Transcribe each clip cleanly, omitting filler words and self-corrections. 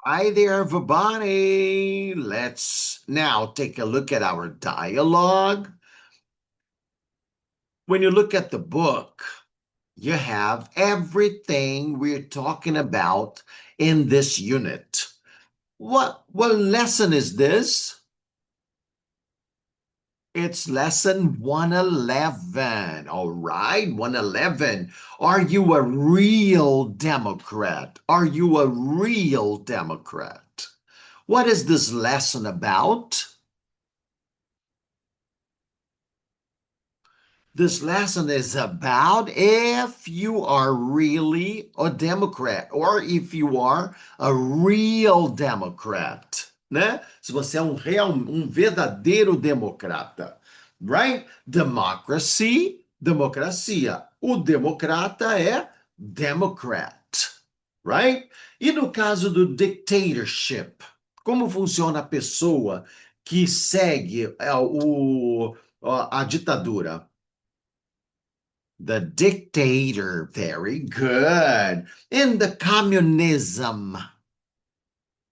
Hi there, everybody. Let's now take a look at our dialogue. When you look at the book, you have everything we're talking about in this unit. What lesson is this? It's lesson 111. All right, 111. Are you a real Democrat? Are you a real Democrat? What is this lesson about? This lesson is about if you are really a Democrat or if you are a real Democrat, né? Se você é um verdadeiro democrata, right? Democracy, democracia. O democrata é Democrat, right? E no caso do dictatorship, como funciona a pessoa que segue a ditadura? The dictator. Very good. In the communism,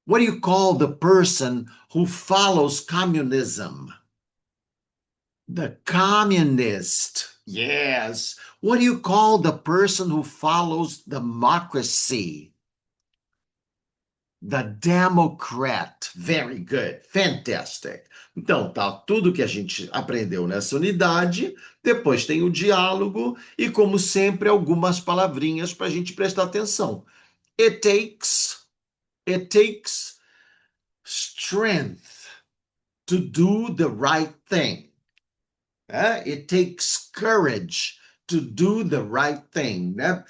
what do you call the person who follows communism? The communist. Yes. What do you call the person who follows democracy? The Democrat. Very good. Fantastic. Então, tá tudo que a gente aprendeu nessa unidade. Depois tem o diálogo e, como sempre, algumas palavrinhas para a gente prestar atenção. It takes strength to do the right thing. It takes courage to do the right thing. Né?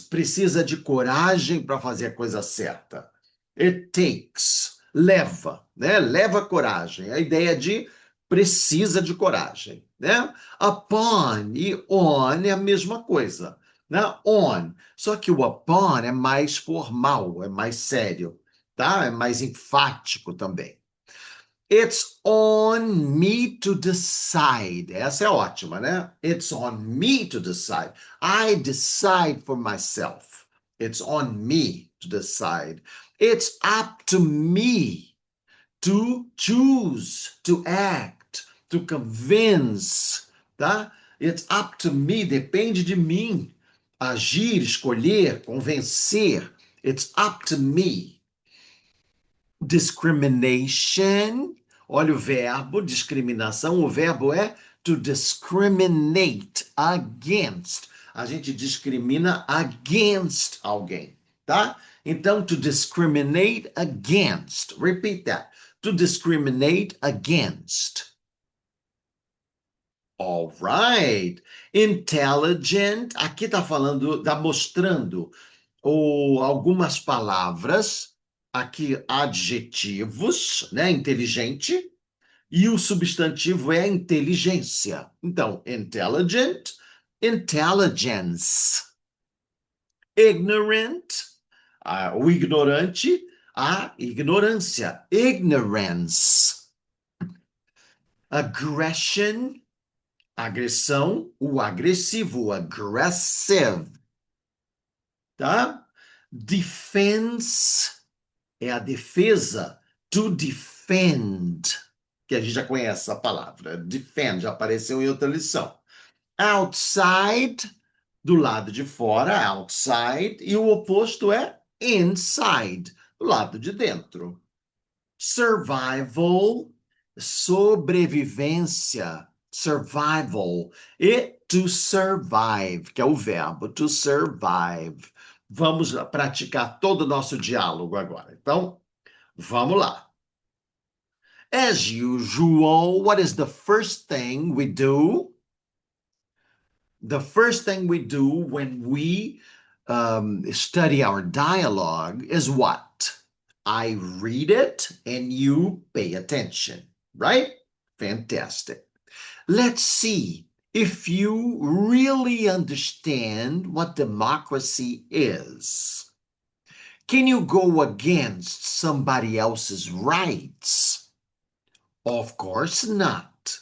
Precisa de coragem para fazer a coisa certa. It takes, leva, né? Leva coragem. A ideia de precisa de coragem, né? Upon e on é a mesma coisa, né? On. Só que o upon é mais formal, é mais sério, tá? É mais enfático também. It's on me to decide. Essa é ótima, né? It's on me to decide. I decide for myself. It's on me to decide. It's up to me to choose, to act, to convince, tá? It's up to me, depende de mim. Agir, escolher, convencer. It's up to me. Discrimination. Olha o verbo, discriminação. O verbo é to discriminate, against. A gente discrimina against alguém, tá? Então, to discriminate against. Repeat that. To discriminate against. All right. Intelligent. Aqui está falando, está mostrando algumas palavras, aqui adjetivos, né? Inteligente, e o substantivo é inteligência. Então, intelligent, intelligence. Ignorant, o ignorante, a ignorância, ignorance. Aggression, agressão, o agressivo, aggressive, tá? Defense é a defesa, to defend, que a gente já conhece a palavra, defend, já apareceu em outra lição. Outside, do lado de fora, outside, e o oposto é inside, do lado de dentro. Survival, sobrevivência, survival, e to survive, que é o verbo, to survive. Vamos praticar todo o nosso diálogo agora. Então, vamos lá. As usual, what is the first thing we do? The first thing we do when we study our dialogue is what? I read it and you pay attention, right? Fantastic. Let's see if you really understand what democracy is. Can you go against somebody else's rights? Of course not.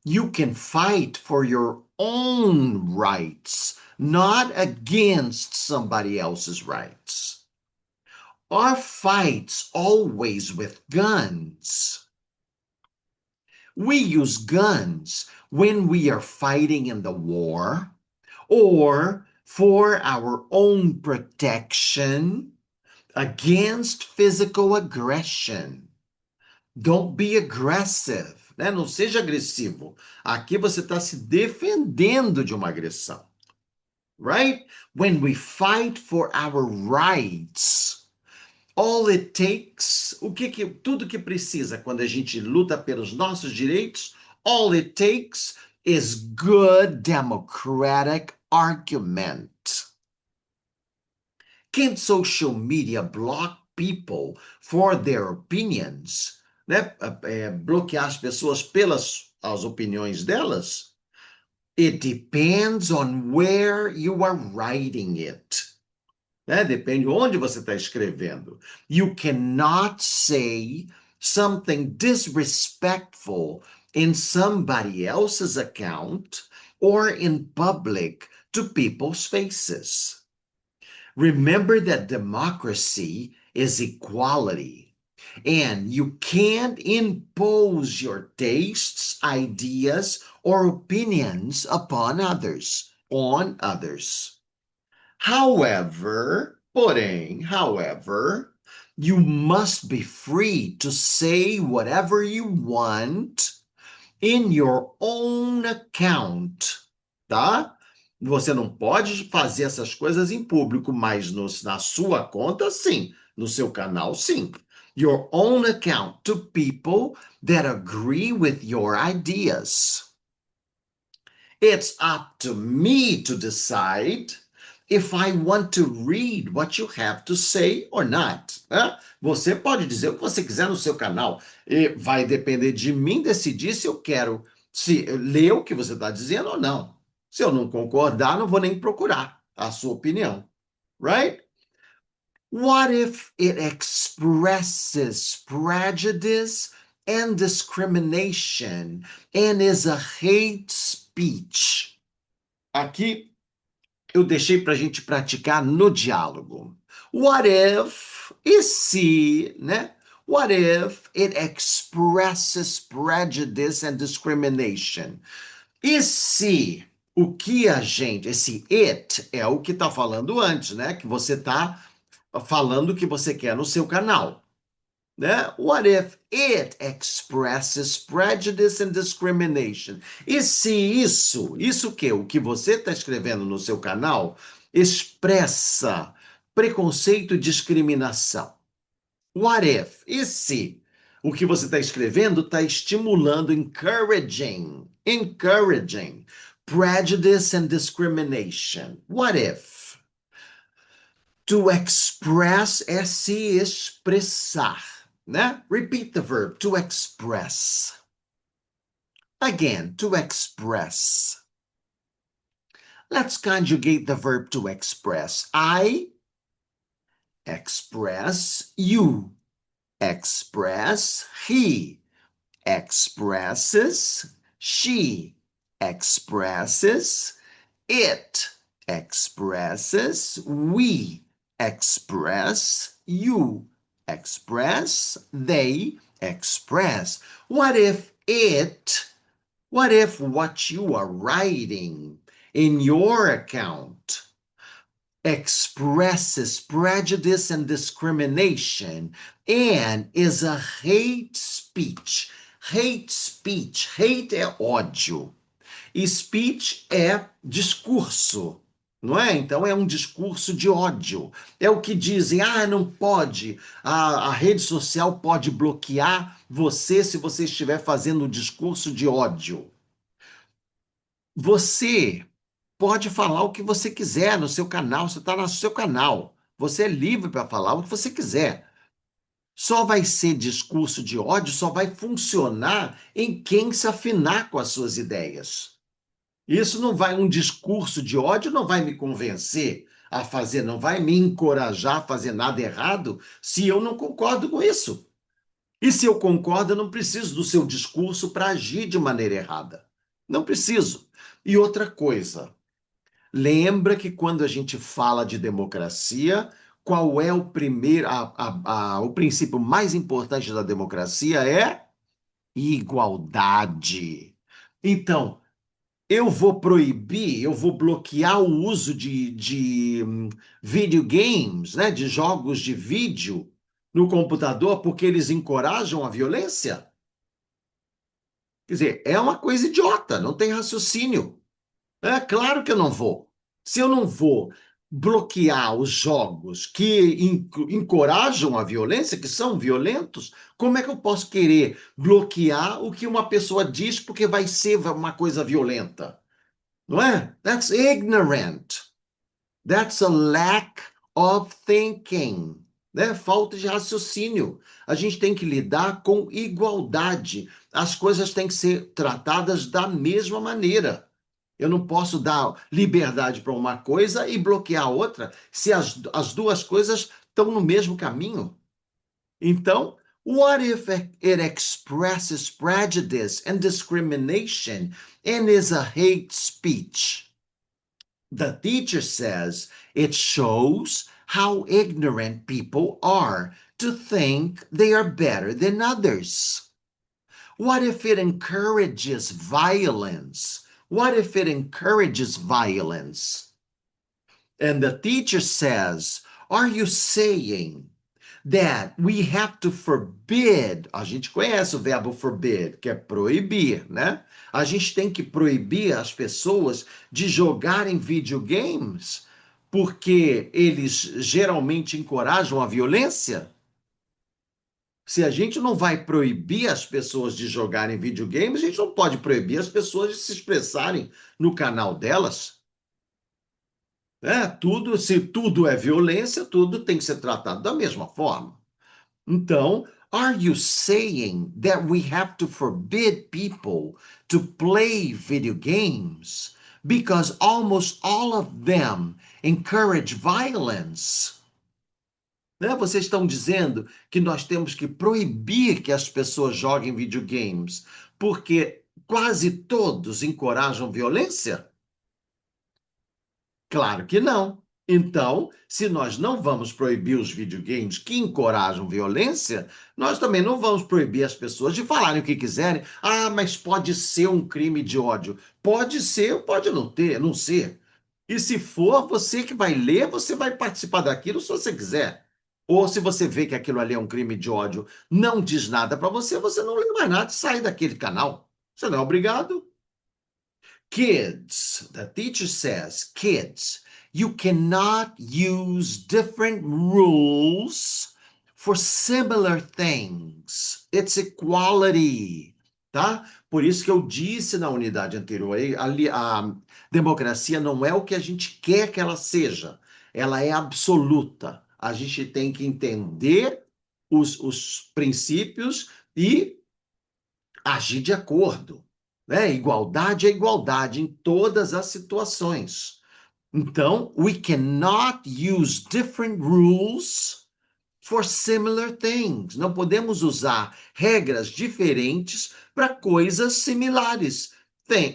You can fight for your own rights, not against somebody else's rights. Are fights always with guns? We use guns when we are fighting in the war or for our own protection against physical aggression. Don't be aggressive, né? Não seja agressivo. Aqui você está se defendendo de uma agressão, right? When we fight for our rights, all it takes, tudo que precisa quando a gente luta pelos nossos direitos, all it takes is good democratic argument. Can social media block people for their opinions? Né? Bloquear as pessoas pelas as opiniões delas? It depends on where you are writing it. Né? Depende onde você está escrevendo. You cannot say something disrespectful in somebody else's account or in public to people's faces. Remember that democracy is equality, and you can't impose your tastes, ideas, or opinions upon others, on others. However, you must be free to say whatever you want in your own account, tá? Você não pode fazer essas coisas em público, mas na sua conta, sim. No seu canal, sim. Your own account to people that agree with your ideas. It's up to me to decide if I want to read what you have to say or not. Né? Você pode dizer o que você quiser no seu canal. E vai depender de mim decidir se eu quero ler o que você está dizendo ou não. Se eu não concordar, não vou nem procurar a sua opinião. Right? What if it expresses prejudice and discrimination and is a hate speech? Aqui eu deixei para a gente praticar no diálogo. What if, e se, né? What if it expresses prejudice and discrimination? E se o que a gente, esse it é o que está falando antes, né? Que você está falando o que você quer no seu canal. Né? What if it expresses prejudice and discrimination? E se isso o quê? O que você está escrevendo no seu canal expressa preconceito e discriminação? What if? E se o que você está escrevendo está estimulando, encouraging prejudice and discrimination? What if? To express é se expressar. Né? Repeat the verb, to express. Again, to express. Let's conjugate the verb to express. I express, you express, he expresses, she expresses, it expresses, we express, you express, they express. What if what you are writing in your account expresses prejudice and discrimination and is a hate speech? Hate é ódio. E speech é discurso, não é? Então é um discurso de ódio. É o que dizem, não pode, a rede social pode bloquear você se você estiver fazendo um discurso de ódio. Você pode falar o que você quiser no seu canal, você está no seu canal. Você é livre para falar o que você quiser. Só vai ser discurso de ódio, só vai funcionar em quem se afinar com as suas ideias. Um discurso de ódio não vai me convencer a fazer, não vai me encorajar a fazer nada errado se eu não concordo com isso. E se eu concordo, eu não preciso do seu discurso para agir de maneira errada. Não preciso. E outra coisa, lembra que quando a gente fala de democracia, qual é o primeiro, o princípio mais importante da democracia é igualdade. Então, eu vou proibir, eu vou bloquear o uso de videogames, né, de jogos de vídeo no computador porque eles encorajam a violência? Quer dizer, é uma coisa idiota, não tem raciocínio. É claro que eu não vou. Se eu não vou bloquear os jogos que encorajam a violência, que são violentos, como é que eu posso querer bloquear o que uma pessoa diz porque vai ser uma coisa violenta? Não é? That's ignorant. That's a lack of thinking. Né? Falta de raciocínio. A gente tem que lidar com igualdade. As coisas têm que ser tratadas da mesma maneira. Eu não posso dar liberdade para uma coisa e bloquear a outra se as duas coisas estão no mesmo caminho. Então, what if it expresses prejudice and discrimination and is a hate speech? The teacher says it shows how ignorant people are to think they are better than others. What if it encourages violence? What if it encourages violence? And the teacher says, are you saying that we have to forbid? A gente conhece o verbo forbid, que é proibir, né? A gente tem que proibir as pessoas de jogarem videogames porque eles geralmente encorajam a violência? Se a gente não vai proibir as pessoas de jogarem videogames, a gente não pode proibir as pessoas de se expressarem no canal delas. Tudo, se tudo é violência, tudo tem que ser tratado da mesma forma. Então, are you saying that we have to forbid people to play video games because almost all of them encourage violence? Né? Vocês estão dizendo que nós temos que proibir que as pessoas joguem videogames porque quase todos encorajam violência? Claro que não. Então, se nós não vamos proibir os videogames que encorajam violência, nós também não vamos proibir as pessoas de falarem o que quiserem. Ah, mas pode ser um crime de ódio. Pode ser ou pode não ter, não ser. E se for, você que vai ler, você vai participar daquilo se você quiser. Ou se você vê que aquilo ali é um crime de ódio, não diz nada para você, você não lê mais nada e sai daquele canal. Você não é obrigado. Kids, the teacher says, kids, you cannot use different rules for similar things. It's equality, tá? Por isso que eu disse na unidade anterior, a democracia não é o que a gente quer que ela seja, ela é absoluta. A gente tem que entender os princípios e agir de acordo, né? Igualdade é igualdade em todas as situações. Então, we cannot use different rules for similar things. Não podemos usar regras diferentes para coisas similares.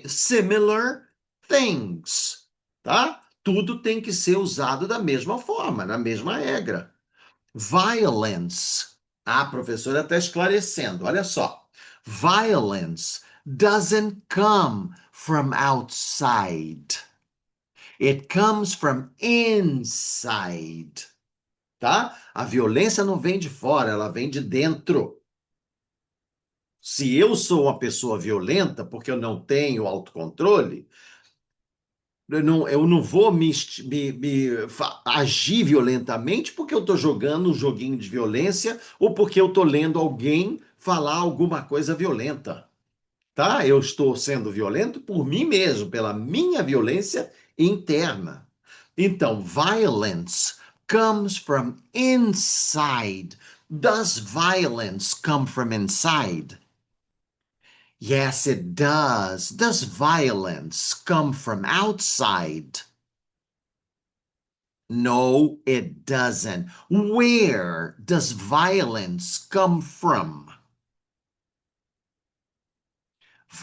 Similar things, tá? Tudo tem que ser usado da mesma forma, na mesma regra. Violence. A professora está esclarecendo. Olha só. Violence doesn't come from outside. It comes from inside. Tá? A violência não vem de fora, ela vem de dentro. Se eu sou uma pessoa violenta porque eu não tenho autocontrole, eu não vou agir violentamente porque eu estou jogando um joguinho de violência ou porque eu estou lendo alguém falar alguma coisa violenta, tá? Eu estou sendo violento por mim mesmo, pela minha violência interna. Então, violence comes from inside. Does violence come from inside? Yes, it does. Does violence come from outside? No, it doesn't. Where does violence come from?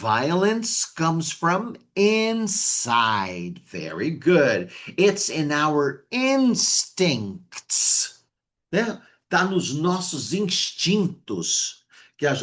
Violence comes from inside. Very good. It's in our instincts. Né? Tá nos nossos instintos.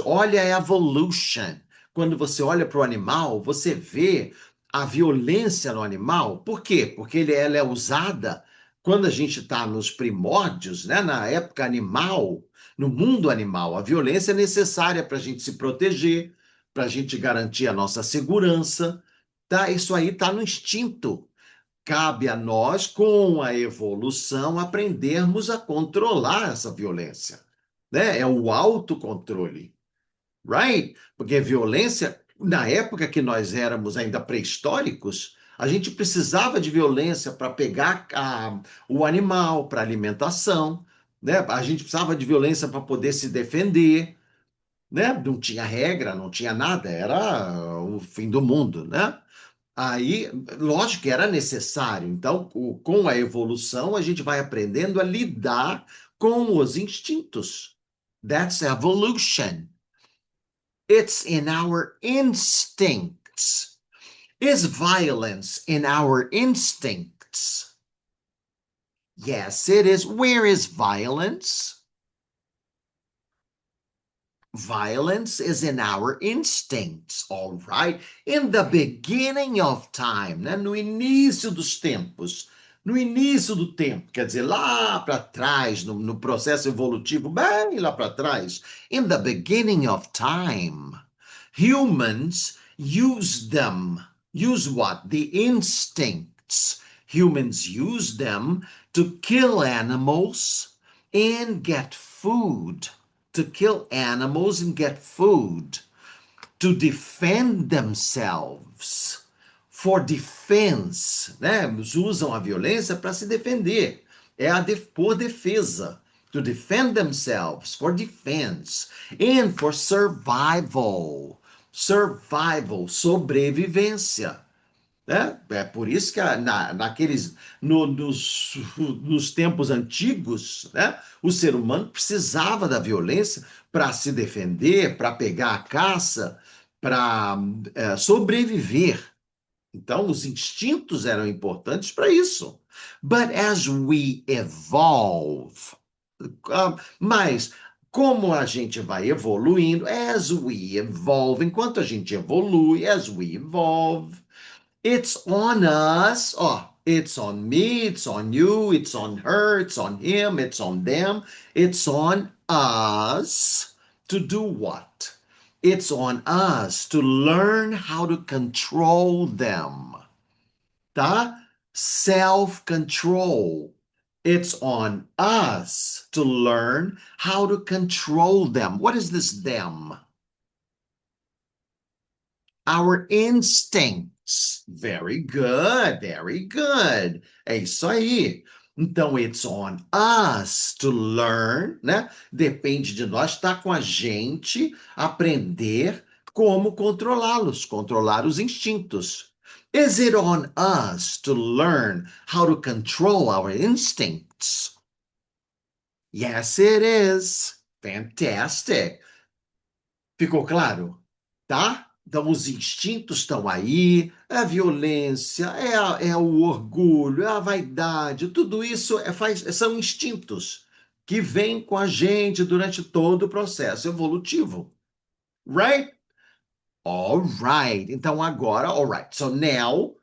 Olha a evolution. Quando você olha para o animal, você vê a violência no animal. Por quê? Porque ela é usada quando a gente está nos primórdios, né? Na época animal, no mundo animal. A violência é necessária para a gente se proteger, para a gente garantir a nossa segurança. Tá? Isso aí está no instinto. Cabe a nós, com a evolução, aprendermos a controlar essa violência. Né? É o autocontrole, right? Porque violência, na época que nós éramos ainda pré-históricos, a gente precisava de violência para pegar o animal, para alimentação, né? A gente precisava de violência para poder se defender, né? Não tinha regra, não tinha nada, era o fim do mundo, né? Aí, lógico que era necessário. Então, com a evolução, a gente vai aprendendo a lidar com os instintos. That's evolution. It's in our instincts. Is violence in our instincts? Yes, it is. Where is violence? Violence is in our instincts, all right? In the beginning of time, né? No início dos tempos. No início do tempo, quer dizer, lá para trás, no processo evolutivo, bem lá para trás. In the beginning of time, humans use them. Use what? The instincts. Humans use them to kill animals and get food. To kill animals and get food, to defend themselves, for defense, né? Usam a violência para se defender, por defesa, to defend themselves, for defense, and for survival, sobrevivência. Né? É por isso que nos tempos antigos, né, o ser humano precisava da violência para se defender, para pegar a caça, para sobreviver. Então, os instintos eram importantes para isso. But as we evolve, mas como a gente vai evoluindo, as we evolve, enquanto a gente evolui, as we evolve, it's on us. Oh, it's on me, it's on you, it's on her, it's on him, it's on them. It's on us to do what? It's on us to learn how to control them. Tá? Self-control. It's on us to learn how to control them. What is this them? Our instincts. Very good, very good. É isso aí. Então, it's on us to learn, né? Depende de nós, está com a gente aprender como controlá-los, controlar os instintos. Is it on us to learn how to control our instincts? Yes, it is. Fantastic. Ficou claro? Tá? Então, os instintos estão aí, é a violência, é o orgulho, é a vaidade, tudo isso são instintos que vêm com a gente durante todo o processo evolutivo. Right? All right. Então, agora, all right. So now,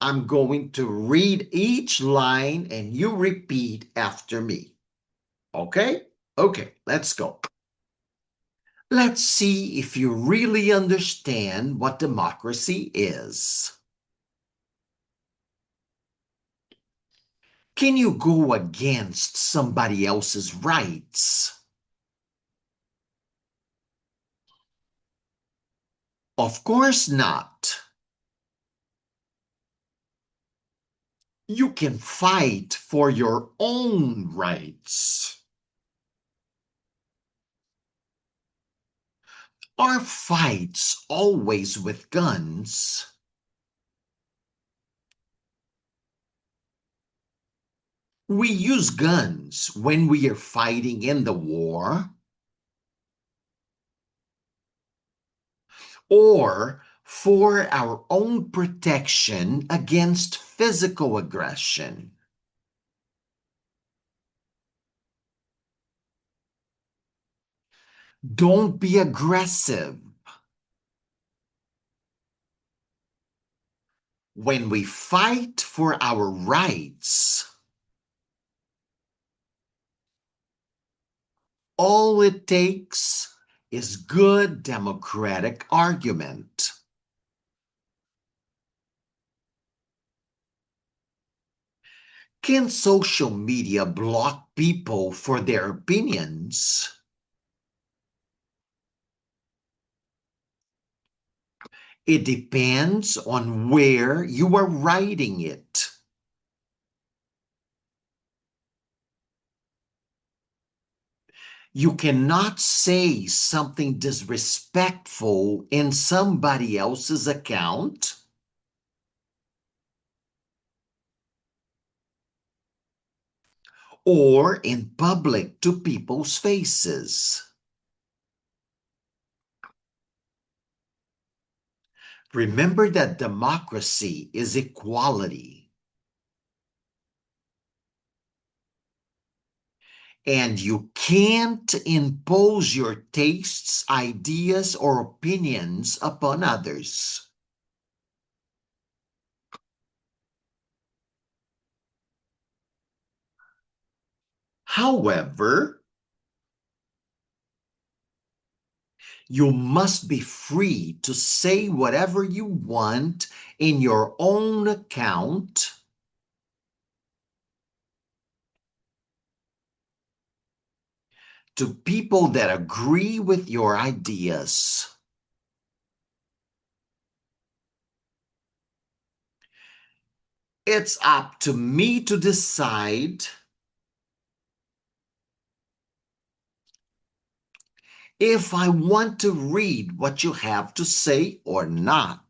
I'm going to read each line and you repeat after me. Okay? Okay, let's go. Let's see if you really understand what democracy is. Can you go against somebody else's rights? Of course not. You can fight for your own rights. Are fights always with guns? We use guns when we are fighting in the war or for our own protection against physical aggression. Don't be aggressive. When we fight for our rights, all it takes is good democratic argument. Can social media block people for their opinions? It depends on where you are writing it. You cannot say something disrespectful in somebody else's account or in public to people's faces. Remember that democracy is equality. And you can't impose your tastes, ideas, or opinions upon others. However, you must be free to say whatever you want in your own account to people that agree with your ideas. It's up to me to decide if I want to read what you have to say or not.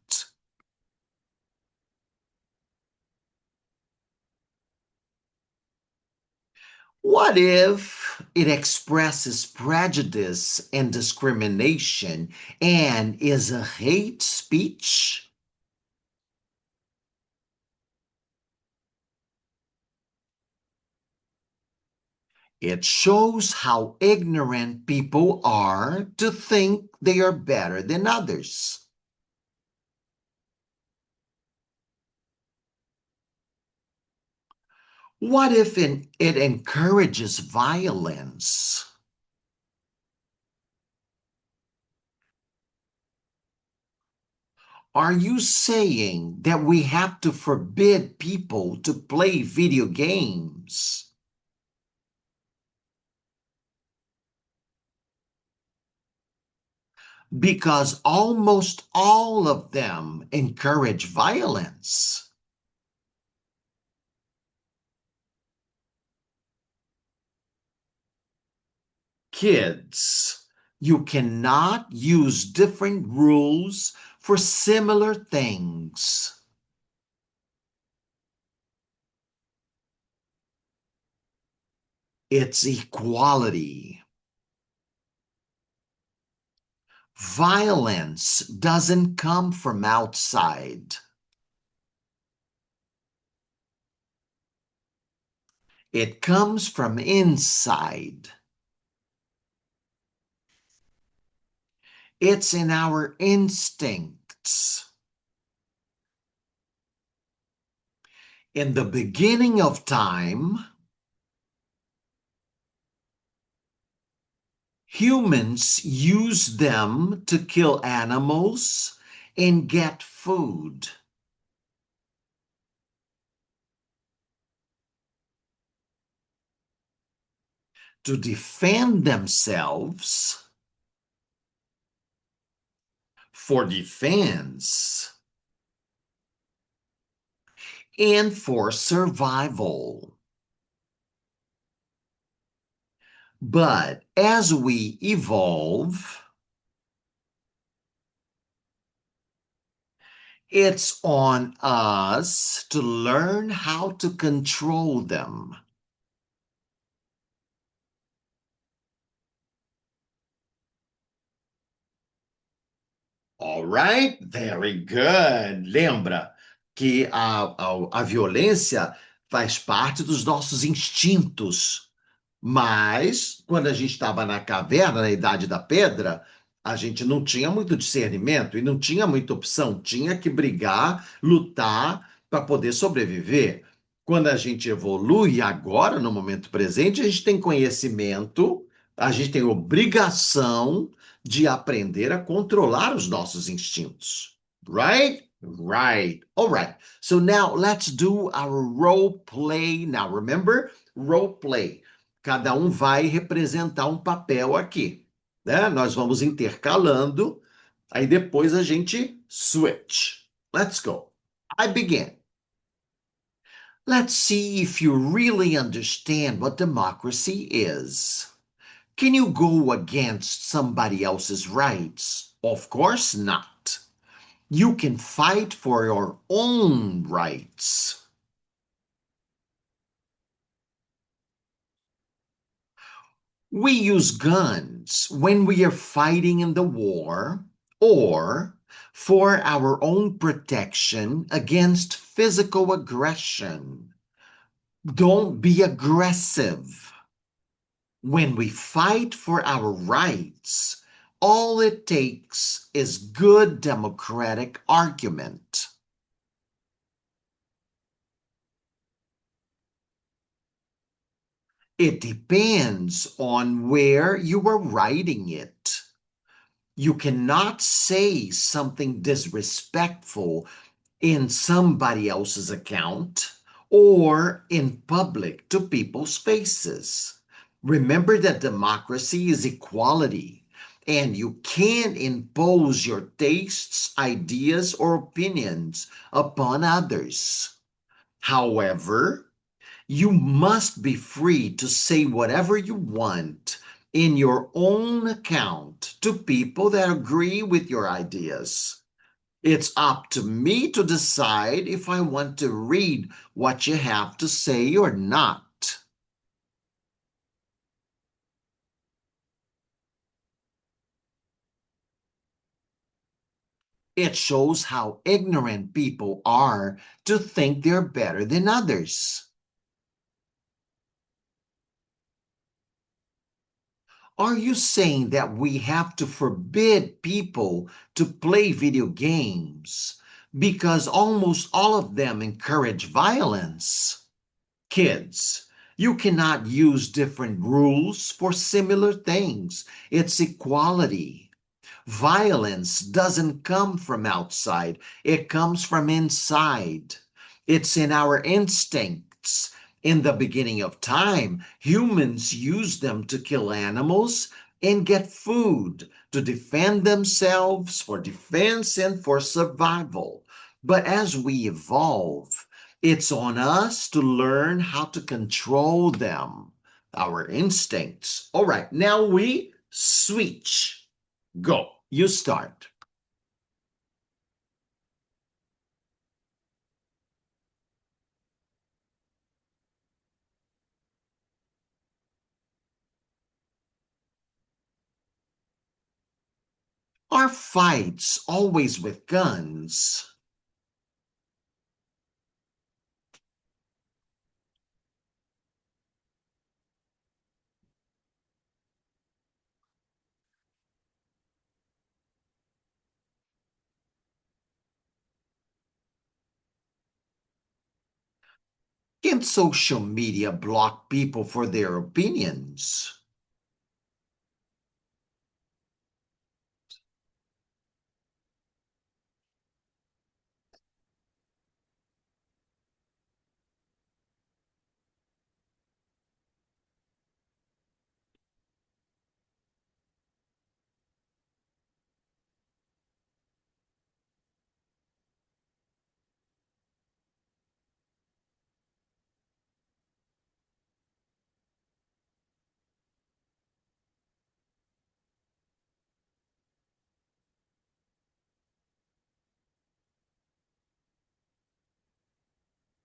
What if it expresses prejudice and discrimination and is a hate speech? It shows how ignorant people are to think they are better than others. What if it encourages violence? Are you saying that we have to forbid people to play video games? Because almost all of them encourage violence. Kids, you cannot use different rules for similar things. It's equality. Violence doesn't come from outside. It comes from inside. It's in our instincts. In the beginning of time, humans used them to kill animals and get food. To defend themselves, for defense, and for survival. But as we evolve, it's on us to learn how to control them. All right, very good. Lembra que a violência faz parte dos nossos instintos. Mas, quando a gente estava na caverna, na Idade da Pedra, a gente não tinha muito discernimento e não tinha muita opção. Tinha que brigar, lutar para poder sobreviver. Quando a gente evolui agora, no momento presente, a gente tem conhecimento, a gente tem obrigação de aprender a controlar os nossos instintos. Right? Right. All right. So now let's do our role play. Now, remember, role play. Cada um vai representar um papel aqui, né? Nós vamos intercalando, aí depois a gente switch. Let's go. I begin. Let's see if you really understand what democracy is. Can you go against somebody else's rights? Of course not. You can fight for your own rights. We use guns when we are fighting in the war or for our own protection against physical aggression. Don't be aggressive. When we fight for our rights, all it takes is good democratic argument. It depends on where you are writing it. You cannot say something disrespectful in somebody else's account or in public to people's faces. Remember that democracy is equality, and you can't impose your tastes, ideas, or opinions upon others. However, you must be free to say whatever you want in your own account to people that agree with your ideas. It's up to me to decide if I want to read what you have to say or not. It shows how ignorant people are to think they're better than others. Are you saying that we have to forbid people to play video games because almost all of them encourage violence? Kids, you cannot use different rules for similar things. It's equality. Violence doesn't come from outside, it comes from inside. It's in our instincts. In the beginning of time, humans used them to kill animals and get food, to defend themselves, for defense and for survival. But as we evolve, it's on us to learn how to control them, our instincts. All right, now we switch. Go. You start. Are fights always with guns? Can social media block people for their opinions?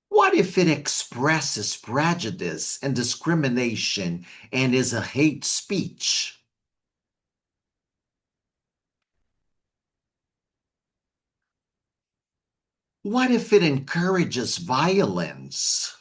What if it expresses prejudice and discrimination and is a hate speech? What if it encourages violence?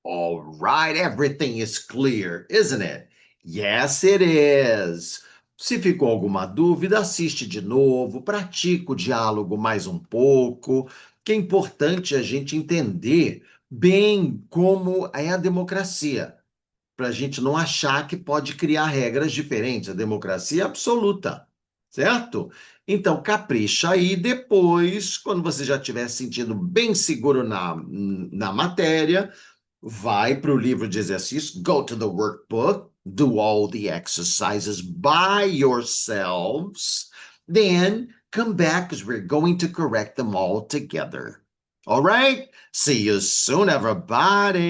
All right, everything is clear, isn't it? Yes, it is. Se ficou alguma dúvida, assiste de novo, pratica o diálogo mais um pouco, que é importante a gente entender bem como é a democracia, para a gente não achar que pode criar regras diferentes. A democracia é absoluta, certo? Então, capricha aí. Depois, quando você já estiver se sentindo bem seguro na matéria, vai para o livro de exercícios, go to the workbook, do all the exercises by yourselves, then come back because we're going to correct them all together. All right? See you soon, everybody.